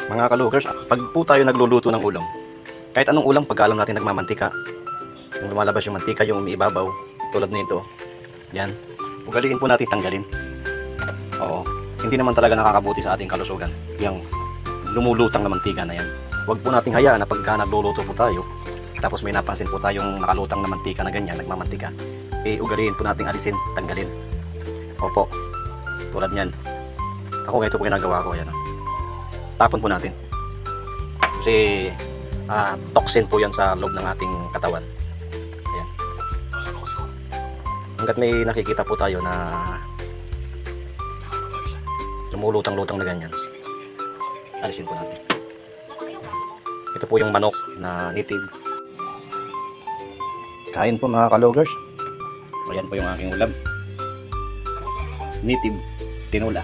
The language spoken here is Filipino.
Mga kalugers, pag po tayo nagluluto ng ulam, kahit anong ulam, pag alam natin nagmamantika, yung lumalabas yung mantika, yung umiibabaw, tulad nito, yan, ugaliin po natin tanggalin. Oo, hindi naman talaga nakakabuti sa ating kalusugan, yung lumulutang na mantika na yan. Huwag po nating hayaan na pagka nagluluto po tayo, tapos may napansin po tayong nakalutang na mantika na ganyan, nagmamantika, ugaliin po nating alisin, tanggalin. Opo, tulad nyan. Ako ganito po ginagawa ko, yan. Tapon po natin. Kasi toxin po yan sa loob ng ating katawan. Ayan. Hanggat may nakikita po tayo na lumulutang-lutang na ganyan, alisin po natin. Ito po yung manok na native. Kain po mga kalogers. Ayan po yung aking ulam. Native tinola.